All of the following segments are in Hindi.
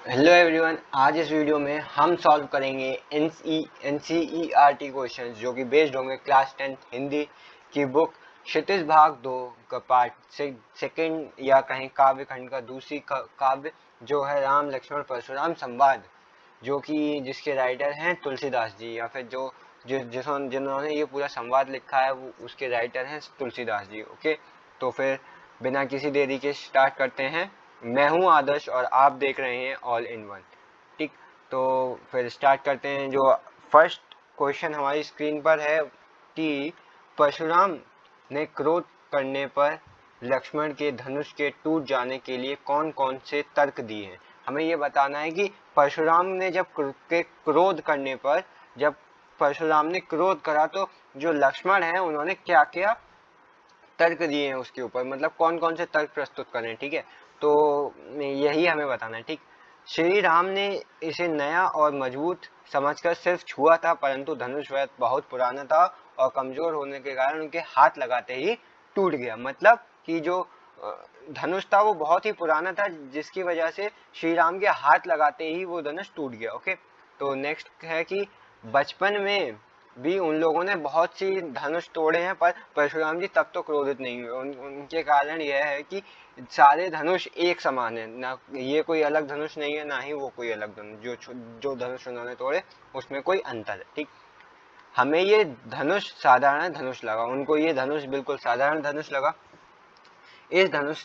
हेलो एवरीवन, आज इस वीडियो में हम सॉल्व करेंगे एनसीईआरटी क्वेश्चंस जो कि बेस्ड होंगे क्लास 10 हिंदी की बुक क्षितिज भाग 2 का पार्ट सेकंड या कहीं काव्य खंड का दूसरी काव्य जो है राम लक्ष्मण परशुराम संवाद, जो कि जिसके राइटर हैं तुलसीदास जी, या फिर जिन्होंने ये पूरा संवाद लिखा है वो उसके राइटर हैं तुलसीदास जी। ओके, तो फिर बिना किसी देरी के स्टार्ट करते हैं। मैं हूं आदर्श और आप देख रहे हैं ऑल इन वन। ठीक, तो फिर स्टार्ट करते हैं। जो फर्स्ट क्वेश्चन हमारी स्क्रीन पर है कि परशुराम ने क्रोध करने पर लक्ष्मण के धनुष के टूट जाने के लिए कौन कौन से तर्क दिए हैं। हमें ये बताना है कि परशुराम ने क्रोध करने पर, जब परशुराम ने क्रोध करा तो जो लक्ष्मण है उन्होंने क्या क्या तर्क दिए हैं उसके ऊपर, मतलब कौन कौन से तर्क प्रस्तुत करें। ठीक है, तो यही हमें बताना है। ठीक, श्री राम ने इसे नया और मजबूत समझकर सिर्फ छुआ था, परंतु धनुष वह बहुत पुराना था और कमजोर होने के कारण उनके हाथ लगाते ही टूट गया। मतलब कि जो धनुष था वो बहुत ही पुराना था, जिसकी वजह से श्री राम के हाथ लगाते ही वो धनुष टूट गया। ओके, तो नेक्स्ट है कि बचपन में भी उन लोगों ने बहुत सी धनुष तोड़े हैं, पर परशुराम जी तब तो क्रोधित नहीं हुए। उनके कारण यह है कि सारे धनुष एक समान है, ना ये कोई अलग धनुष नहीं है, ना ही वो कोई अलग धनुष। जो धनुष उन्होंने तोड़े उसमें कोई अंतर है। ठीक, हमें ये धनुष साधारण धनुष लगा, उनको ये धनुष बिल्कुल साधारण धनुष लगा। इस धनुष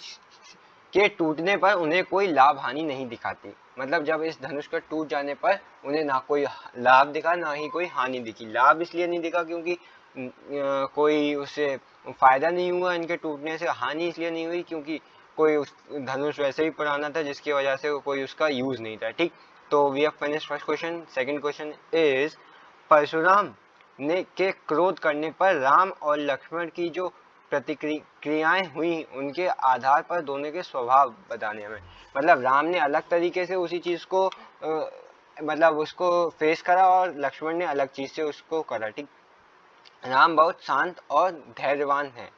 के टूटने पर उन्हें कोई लाभ हानि नहीं दिखाती। मतलब जब इस धनुष का टूट जाने पर उन्हें ना कोई लाभ दिखा, ना ही कोई हानि दिखी। लाभ इसलिए नहीं दिखा क्योंकि कोई उससे फायदा नहीं हुआ इनके टूटने से। हानि इसलिए नहीं हुई क्योंकि कोई उस धनुष वैसे ही पुराना था जिसकी वजह से कोई उसका यूज नहीं था। ठीक, तो we have finished first question. Second question is, Parshuram ने के क्रोध करने पर राम और लक्ष्मण की जो प्रतिक्रियाएं हुई उनके आधार पर दोनों के स्वभाव बताने हमें। मतलब राम ने अलग तरीके से उसी चीज को मतलब उसको फेस करा और लक्ष्मण ने अलग चीज से उसको करा। ठीक, राम बहुत शांत और धैर्यवान है।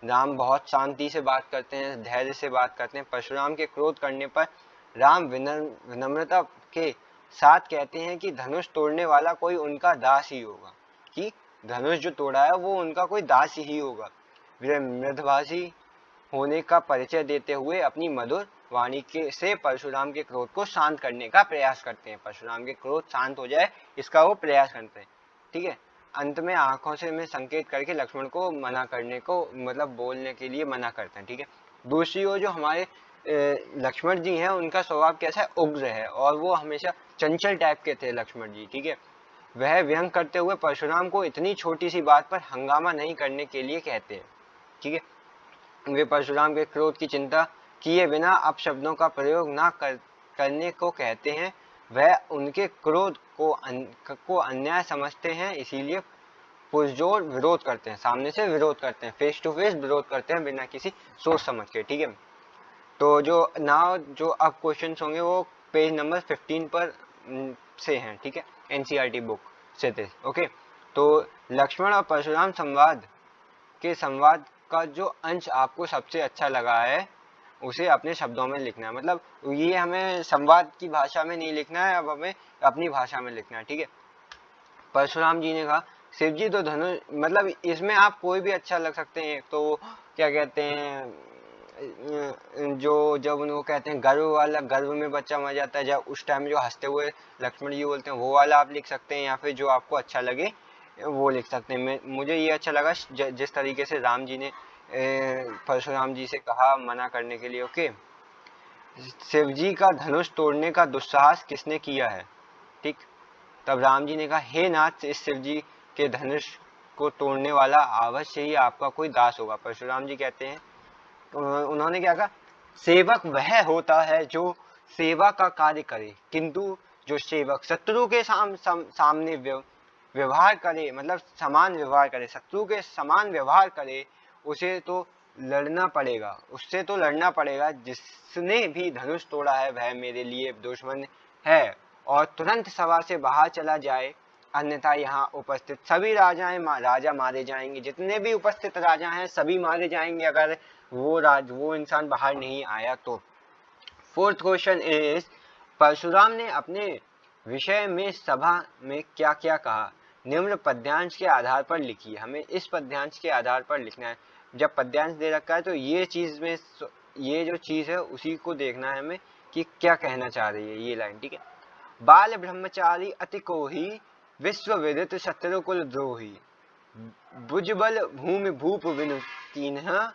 राम बहुत शांति से बात करते हैं, धैर्य से बात करते हैं। परशुराम के क्रोध करने पर राम विनम्रता के साथ कहते हैं कि धनुष तोड़ने वाला कोई उनका दास ही होगा, कि धनुष जो तोड़ा है वो उनका कोई दास ही होगा। वे मृदभाषी होने का परिचय देते हुए अपनी मधुर वाणी के से परशुराम के क्रोध को शांत करने का प्रयास करते हैं। परशुराम के क्रोध शांत हो जाए इसका वो प्रयास करते हैं। ठीक है, अंत में आंखों से में संकेत करके लक्ष्मण को मना करने को, मतलब बोलने के लिए मना करते हैं। ठीक है, दूसरी ओर जो हमारे लक्ष्मण जी हैं उनका स्वभाव कैसा है, उग्र है, और वो हमेशा चंचल टाइप के थे लक्ष्मण जी। ठीक है, वह व्यंग करते हुए परशुराम को इतनी छोटी सी बात पर हंगामा नहीं करने के लिए कहते हैं। ठीक है, वे परशुराम के क्रोध की चिंता किए बिना अपशब्दों का प्रयोग न करने को कहते हैं। वह उनके क्रोध को अन्याय समझते हैं, इसीलिए पुरजोर विरोध करते हैं, सामने से विरोध करते हैं, फेस टू फेस विरोध करते हैं बिना किसी सोच समझ के। ठीक है, तो जो अब क्वेश्चन होंगे वो पेज नंबर 15 पर से हैं। ठीक है, एनसीईआरटी बुक से थे। ओके, तो लक्ष्मण और परशुराम संवाद का जो अंश आपको सबसे अच्छा लगा है उसे अपने शब्दों में लिखना है। मतलब ये हमें संवाद की भाषा में नहीं लिखना है, अब हमें अपनी भाषा में लिखना है। ठीक है, परशुराम जी ने कहा, शिव जी तो धनुष, मतलब इसमें आप कोई भी अच्छा लग सकते हैं। तो क्या कहते हैं, जो जब उनको कहते हैं गर्व वाला, गर्व में बच्चा मर जाता है, जब उस टाइम जो हंसते हुए लक्ष्मण जी बोलते हैं वो वाला आप लिख सकते हैं, या फिर जो आपको अच्छा लगे वो लिख सकते हैं। मुझे ये अच्छा लगा जिस तरीके से राम जी ने परशुराम जी से कहा मना करने के लिए। ओके, शिवजी का धनुष तोड़ने का दुस्साहस किसने किया है। ठीक, तब राम जी ने कहा, हे नाथ, इस शिवजी के धनुष को तोड़ने वाला अवश्य ही आपका कोई दास होगा। परशुराम जी कहते हैं, तो उन्होंने क्या कहा, सेवक वह होता है जो सेवा का कार्य करे, किंतु जो सेवक शत्रु के सामने व्यवहार करे, मतलब समान व्यवहार करे, शत्रु के समान व्यवहार करे, उसे तो लड़ना पड़ेगा, उससे तो लड़ना पड़ेगा। जिसने भी धनुष तोड़ा है वह मेरे लिए दुश्मन है, और तुरंत सभा से बाहर चला जाए, अन्यथा यहाँ उपस्थित सभी राजा मारे जाएंगे। जितने भी उपस्थित राजा हैं सभी मारे जाएंगे अगर वो इंसान बाहर नहीं आया तो। फोर्थ क्वेश्चन इज, परशुराम ने अपने विषय में सभा में क्या क्या कहा, निम्न पद्यांश के आधार पर लिखिए। हमें इस पद्यांश के आधार पर लिखना है। जब पद्यांश दे रखा है तो ये चीज में, ये जो चीज है उसी को देखना है हमें कि क्या कहना चाह रही है ये लाइन, ठीक है। बाल ब्रह्मचारी अति कोही, विश्व विदित शत्रुकुल द्रोही, भुजबल भूमि भूप विनु कीन्हा,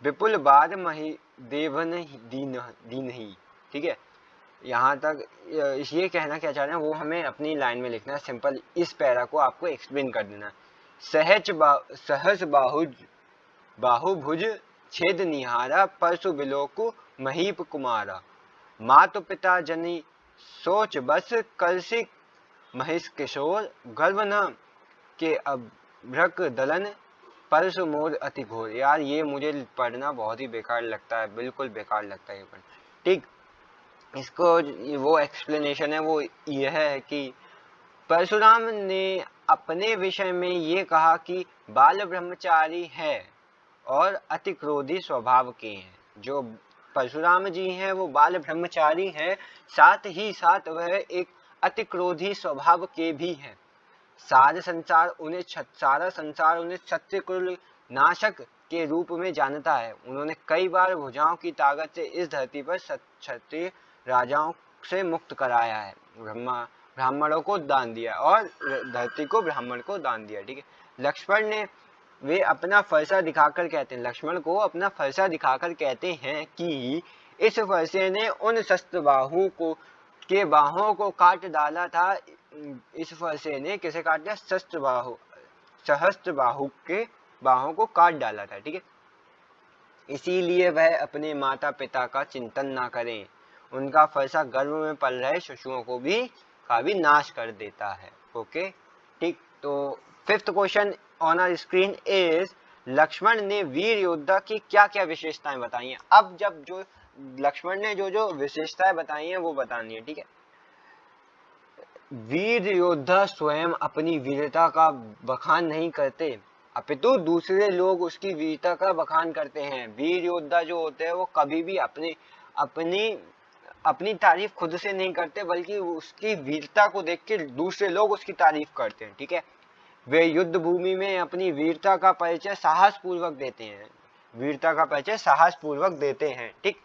विपुल बाद मही देवन दीनही, ठीक है। यहाँ तक ये कहना क्या चाह रहे हैं वो हमें अपनी लाइन में लिखना है। सिंपल इस पैरा को आपको एक्सप्लेन कर देना है। सहज बाहुभुज छेद निहारा, परसु बिलोकु महीप कुमारा, मातु पिता जनी सोच बस, कलसी महिष किशोर, गर्भ न के अभ्रक दलन, परसु मोर अति घोर। यार ये मुझे पढ़ना बहुत ही बेकार लगता है, बिल्कुल बेकार लगता है ये पढ़ना, ठीक। इसको वो एक्सप्लेनेशन है वो यह है कि परशुराम ने अपने विषय में ये कहा कि बाल ब्रह्मचारी है और अति क्रोधी स्वभाव के हैं। जो परशुराम जी हैं वो बाल ब्रह्मचारी हैं, साथ ही साथ वह एक अति क्रोधी स्वभाव के भी हैं। सारा संसार उन्हें क्षत्रिय कुल नाशक के रूप में जानता है। उन्होंने कई बार भुजाओं की ताकत से इस धरती पर क्षत्रिय राजाओं से मुक्त कराया है, ब्राह्मणों को दान दिया और धरती को ब्राह्मण को दान दिया, ठीक है। लक्ष्मण ने वे अपना फरसा दिखाकर कहते हैं, लक्ष्मण को अपना फरसा दिखाकर कहते हैं कि इस फरसे ने उन शस्त्र बाहों को काट डाला था। इस फरसे ने किसे काट दिया? सहस्त्र बाहु के बाहों को काट डाला था, ठीक है। इसीलिए वह अपने माता पिता का चिंतन ना करें, उनका फरसा गर्भ में पल रहे शिशुओं को भी नाश कर देता है। ओके, ठीक। तो fifth question on our screen is, Lakshman ने वीर योद्धा की क्या क्या विशेषताएं बताई हैं। अब जब जो लक्ष्मण ने जो विशेषताएं बताई हैं वो बतानी है, ठीक है। वीर योद्धा स्वयं अपनी वीरता का बखान नहीं करते, अपितु दूसरे लोग उसकी वीरता का बखान करते हैं। वीर योद्धा जो होते हैं वो कभी भी अपनी तारीफ खुद से नहीं करते, बल्कि उसकी वीरता को देख के दूसरे लोग उसकी तारीफ करते हैं, ठीक है। वे युद्ध भूमि में अपनी वीरता का परिचय साहस पूर्वक देते हैं, ठीक।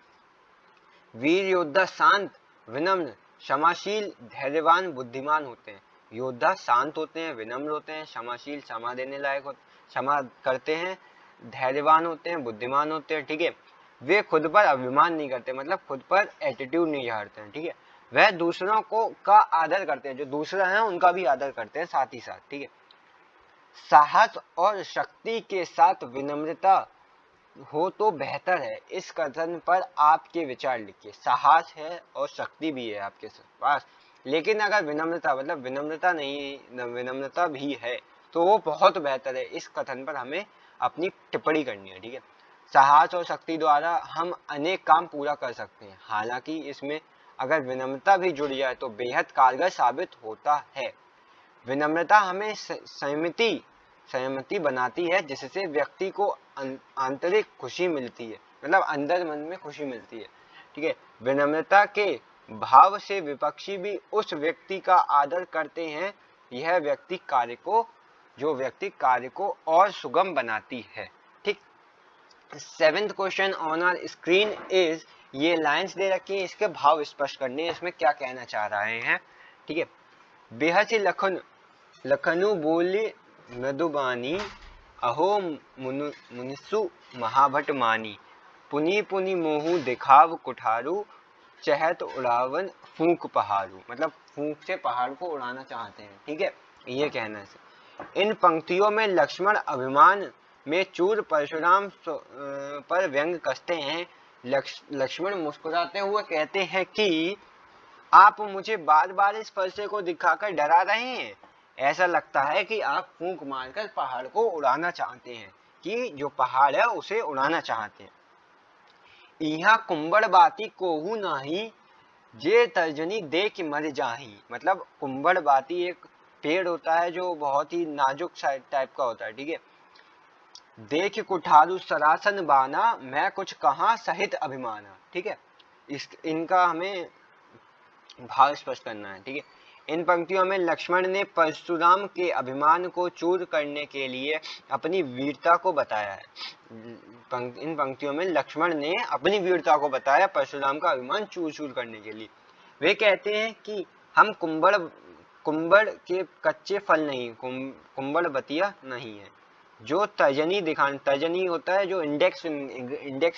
वीर योद्धा शांत, विनम्र, क्षमाशील, धैर्यवान, बुद्धिमान होते हैं। योद्धा शांत होते हैं, विनम्र होते हैं, क्षमाशील, क्षमा देने लायक होते, क्षमा करते हैं, धैर्यवान होते हैं, बुद्धिमान होते हैं, ठीक है। वे खुद पर अभिमान नहीं करते, मतलब खुद पर एटीट्यूड नहीं झाड़ते हैं, ठीक है। वह दूसरों का आदर करते हैं, जो दूसरा है उनका भी आदर करते हैं साथ ही साथ, ठीक है। साहस और शक्ति के साथ विनम्रता हो तो बेहतर है। इस कथन पर आपके विचार लिखिए। साहस है और शक्ति भी है आपके पास, लेकिन अगर विनम्रता भी है तो वो बहुत बेहतर है। इस कथन पर हमें अपनी टिप्पणी करनी है, ठीक है। साहस और शक्ति द्वारा हम अनेक काम पूरा कर सकते हैं, हालांकि इसमें अगर विनम्रता भी जुड़ जाए तो बेहद कारगर साबित होता है। विनम्रता हमें सहमति बनाती है, जिससे व्यक्ति को आंतरिक खुशी मिलती है, मतलब अंदर मन में खुशी मिलती है, ठीक है। विनम्रता के भाव से विपक्षी भी उस व्यक्ति का आदर करते हैं। यह व्यक्ति कार्य को और सुगम बनाती है, ठीक। Seventh question on our screen is, ये लाइंस दे रखी है, इसके भाव स्पष्ट करने हैं, इसमें क्या कहना चाह रहे हैं, ठीक है। बेहसी लखनु बोले मृदुबानी, अहो मुनिसु महाभट मानी, पुनि पुनि मोहू दिखाव कुठारू, चहत उड़ावन फूंक पहाड़ू, मतलब फूंक से पहाड़ को उड़ाना चाहते हैं, ठीक है, ये कहना है। इन पंक्तियों में लक्ष्मण अभिमान में चूर परशुराम पर व्यंग कसते हैं। लक्ष्मण मुस्कुराते हुए कहते हैं कि आप मुझे बार बार इस फरसे को दिखाकर डरा रहे हैं। ऐसा लगता है कि आप फूंक मारकर पहाड़ को उड़ाना चाहते हैं, कि जो पहाड़ है उसे उड़ाना चाहते हैं। यहाँ कुंबड़ बाती कोहू नाही, जे तर्जनी देख मर जाही, मतलब कुंबड़ बाती एक पेड़ होता है जो बहुत ही नाजुक टाइप का होता है, ठीक है। देख कुठारू सरासन बाना, मैं कुछ कहां सहित अभिमाना, ठीक है। इनका हमें भाव स्पष्ट करना है, ठीक है। इन पंक्तियों में लक्ष्मण ने परशुराम के अभिमान को चूर करने के लिए अपनी वीरता को बताया है। इन पंक्तियों में लक्ष्मण ने अपनी वीरता को बताया परशुराम का अभिमान चूर चूर करने के लिए। वे कहते हैं कि हम कुंबड़ के कच्चे फल नहीं, कुंबड़ बतिया नहीं है। जो तर्जनी दिखाने, तर्जनी होता है जो इंडेक्स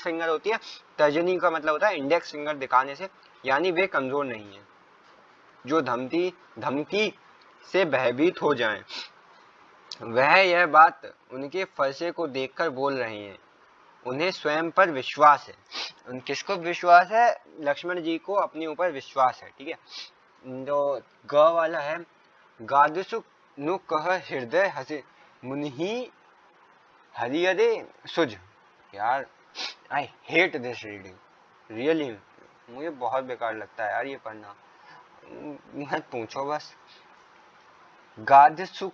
फिंगर होती है, तर्जनी का मतलब होता है इंडेक्स फिंगर दिखाने से, यानी वे कमजोर नहीं है। जो धमकी से भयभीत हो जाएं, वह यह बात उनके फरसे को देखकर बोल रहे हैं। उन्हें स्वयं पर विश्वास है। किसको विश्वास है? लक्ष्मण जी को अपने ऊपर विश्वास है, ठीक है। जो ग वाला है, गादुसु नु कह हृदय हसे मुनि हरियरे सुज। यार I hate this reading really, मुझे बहुत बेकार लगता है यार ये पढ़ना। मत पूछो बस। गादुसु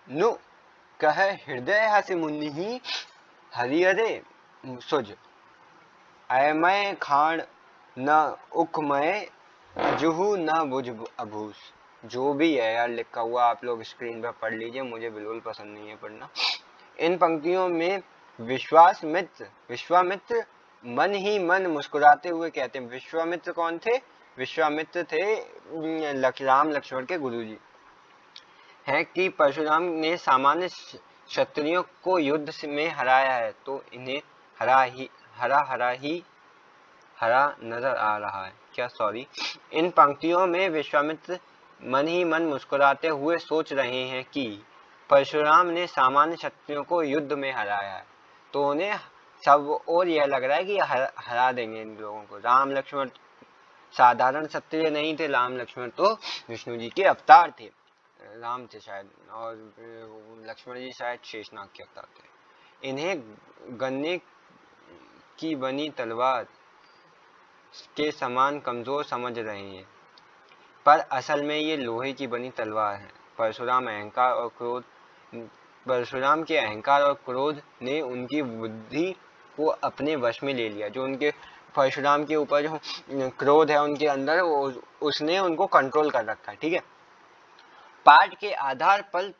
नु कह हृदय हसे मुनि हरियरे सुज। अयमय खान न उखमय अजुहु न बुझ अभूस। जो भी है यार लिखा हुआ, आप लोग स्क्रीन पर पढ़ लीजिए, मुझे बिल्कुल पसंद नहीं है पढ़ना। इन पंक्तियों में विश्वामित्र मन ही मन मुस्कुराते हुए कहते हैं। विश्वामित्र कौन थे? विश्वामित्र थे राम लक्ष्मण के गुरुजी है कि परशुराम ने सामान्य क्षत्रियों को युद्ध में हराया है, तो इन्हें हरा नजर आ रहा है क्या? सॉरी। इन पंक्तियों में विश्वामित्र मन ही मन मुस्कुराते हुए सोच रहे हैं कि परशुराम ने सामान्य क्षत्रियों को युद्ध में हराया है, तो उन्हें सब और यह लग रहा है कि हरा देंगे इन लोगों को। राम लक्ष्मण साधारण क्षत्रिय नहीं थे, राम लक्ष्मण तो विष्णु जी के अवतार थे। राम थे शायद, और लक्ष्मण जी शायद शेषनाग के अवतार थे। इन्हें गन्ने की बनी तलवार के समान कमजोर समझ रहे हैं, पर असल में ये लोहे की बनी तलवार है। परशुराम के अहंकार और क्रोध ने उनकी बुद्धि को अपने वश में ले लिया। जो उनके परशुराम के ऊपर जो क्रोध है उनके अंदर, उसने उनको कंट्रोल कर रखा है, ठीक है। पाठ के आधार पर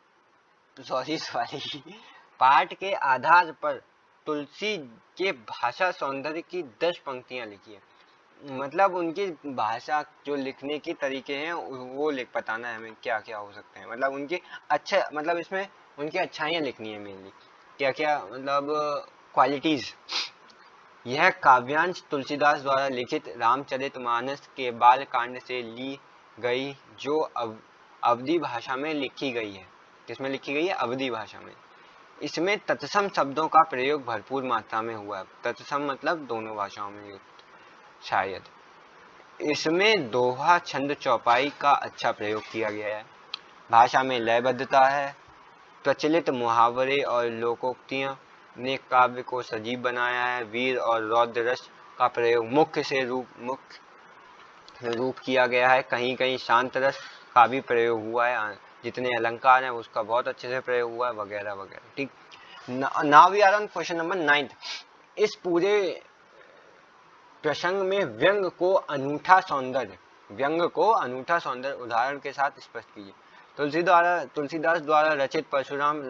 पाठ के आधार पर तुलसी के भाषा सौंदर्य की 10 पंक्तियां लिखी है। मतलब उनकी भाषा जो लिखने के तरीके हैं वो बताना है हमें क्या क्या हो सकते हैं। मतलब उनके अच्छा, मतलब इसमें उनकी अच्छाइयाँ लिखनी है मेनली, क्या क्या मतलब क्वालिटीज। यह काव्यांश तुलसीदास द्वारा लिखित रामचरितमानस के बाल कांड से ली गई, जो अवधी भाषा में लिखी गई है। किसमें लिखी गई है? अवधी भाषा में। इसमें तत्सम शब्दों का प्रयोग भरपूर मात्रा में हुआ है। तत्सम मतलब दोनों भाषाओं में युक्त शायद। इसमें दोहा, छंद, चौपाई का अच्छा प्रयोग किया गया है। भाषा में लयबद्धता है। प्रचलित मुहावरे और लोकोक्तियां ने काव्य को सजीव बनाया है। वीर और रौद्र रस का प्रयोग मुख्य रूप किया गया है। कहीं कहीं शांत रस का भी प्रयोग हुआ है। जितने अलंकार हैं उसका बहुत अच्छे से प्रयोग हुआ है, वगैरह वगैरह, ठीक। Now we are on question number 9। इस पूरे प्रसंग में व्यंग को अनूठा सौंदर्य उदाहरण के साथ स्पष्ट कीजिए। तुलसीदास द्वारा रचित परशुराम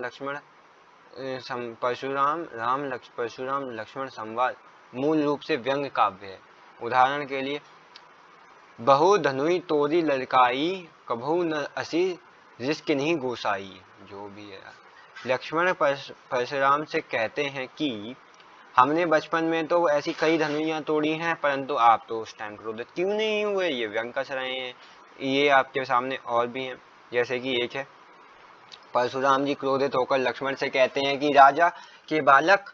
लक्ष्मण संवाद मूल रूप से व्यंग काव्य है। उदाहरण के लिए, बहु धनुई तोरी ललकाई, कभू न असी रिस्क नहीं गोसाई। जो भी है, लक्ष्मण परशुराम से कहते हैं कि हमने बचपन में तो ऐसी कई धनुइयां तोड़ी हैं, परंतु आप तो उस टाइम क्रोधित क्यों नहीं हुए? ये व्यंग कस रहे हैं। ये आपके सामने और भी हैं, जैसे कि एक है, परशुराम जी क्रोधित होकर लक्ष्मण से कहते हैं कि राजा के बालक,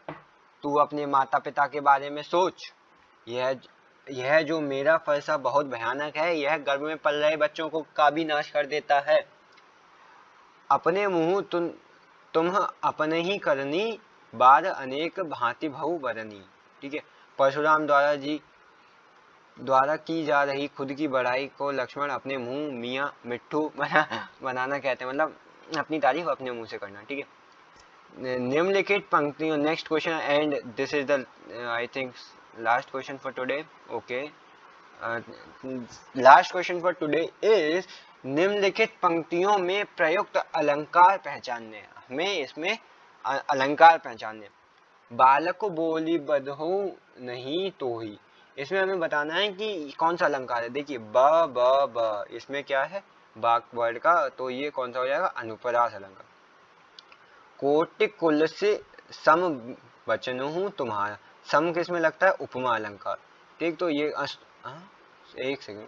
तू अपने माता पिता के बारे में सोच। यह जो मेरा फरसा बहुत भयानक है, यह गर्भ में पल रहे बच्चों को का भी नाश कर देता है। अपने मुंह तुम अपने ही करनी, बार अनेक भांति भऊ बरनी। ठीक है, परशुराम द्वारा की जा रही खुद की बढ़ाई को लक्ष्मण अपने मुंह मियाँ मिट्ठू बनाना कहते हैं। मतलब अपनी तारीफ अपने मुंह से करना। ठीक है, निम्नलिखित पंक्तियों, next question and this is the I think last question for today. Okay, last question for today is निम्नलिखित पंक्तियों में प्रयुक्त अलंकार पहचानने। हमें इसमें अलंकार पहचानने। बालक बोली बधो नहीं तो ही, इसमें हमें बताना है कि कौन सा अलंकार है। देखिए ब इसमें क्या है, बाक वर्ड का, तो ये कौन सा हो जाएगा, अनुप्रास अलंकार। कोटि कुल से सम वचन हूँ तुम्हारा, सम किसमें लगता है, उपमा अलंकार। ठीक, तो ये एक सेकंड,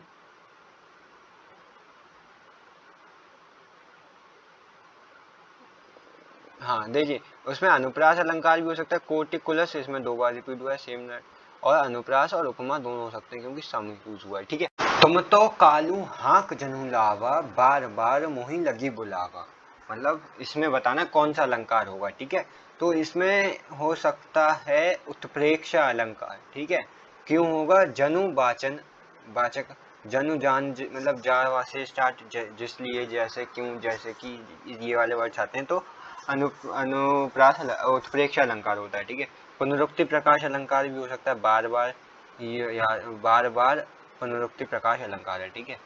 हाँ देखिए उसमें अनुप्रास अलंकार भी हो सकता है। कोटि कुलस, इसमें 2 बार रिपीट हुआ है सेम वर्ड, और अनुप्रास और उपमा दोनों हो सकते हैं क्योंकि सम यूज हुआ है। ठीक है, तुम तो कालू हाँक जनू लावा, बार बार मोही लगी बुलावा। मतलब इसमें बताना कौन सा अलंकार होगा। ठीक है, तो इसमें हो सकता है उत्प्रेक्षा अलंकार। ठीक है, क्यों होगा, जनु वाचन वाचक, जनु जान मतलब जा से स्टार्ट, जिसलिए, जैसे, क्यों, जैसे कि, ये वाले वर्ड्स आते हैं तो अनुप्रास उत्प्रेक्षा अलंकार होता है। ठीक है, पुनरुक्ति प्रकाश अलंकार भी हो सकता है, बार बार, ये बार बार पुनरुक्ति प्रकाश अलंकार है। ठीक है,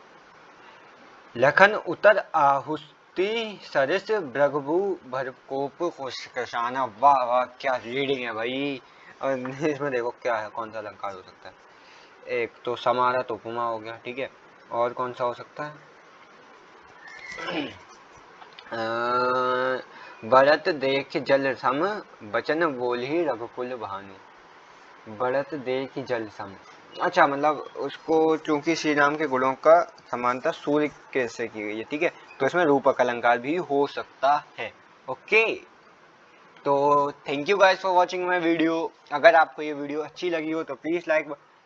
लखन उतर आहुति सरिस भृगभू भरकोप कोशाना। वाह वाह, क्या रीडिंग है भाई। और इसमें देखो क्या है, कौन सा अलंकार हो सकता है। एक तो समारा तो उपमा हो गया। ठीक है, और कौन सा हो सकता है, बढ़त देख जल सम बचन बोली रघुकुल भानु। बढ़त देख जल सम, अच्छा मतलब उसको, चूंकि श्री राम के गुणों का समानता सूर्य के से की गई है। ठीक है, तो इसमें रूपक अलंकार भी हो सकता है। ओके, तो thank you guys for watching my video. अगर आपको ये वीडियो अच्छी लगी हो तो प्लीज़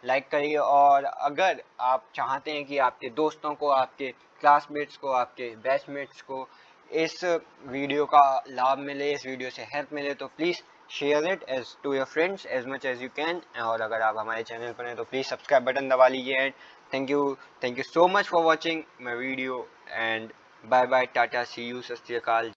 लाइक करिए, और अगर आप चाहते हैं कि आपके दोस्तों को, आपके क्लासमेट्स को, आपके बैचमेट्स को इस वीडियो का लाभ मिले, इस वीडियो से हेल्प मिले, तो please share it as to your friends as much as you can. और अगर आप हमारे चैनल पर हैं तो प्लीज़ सब्सक्राइब बटन दबा लीजिए। And thank you so much for watching my video, and bye bye, tata, see you, सत श्री अकाल।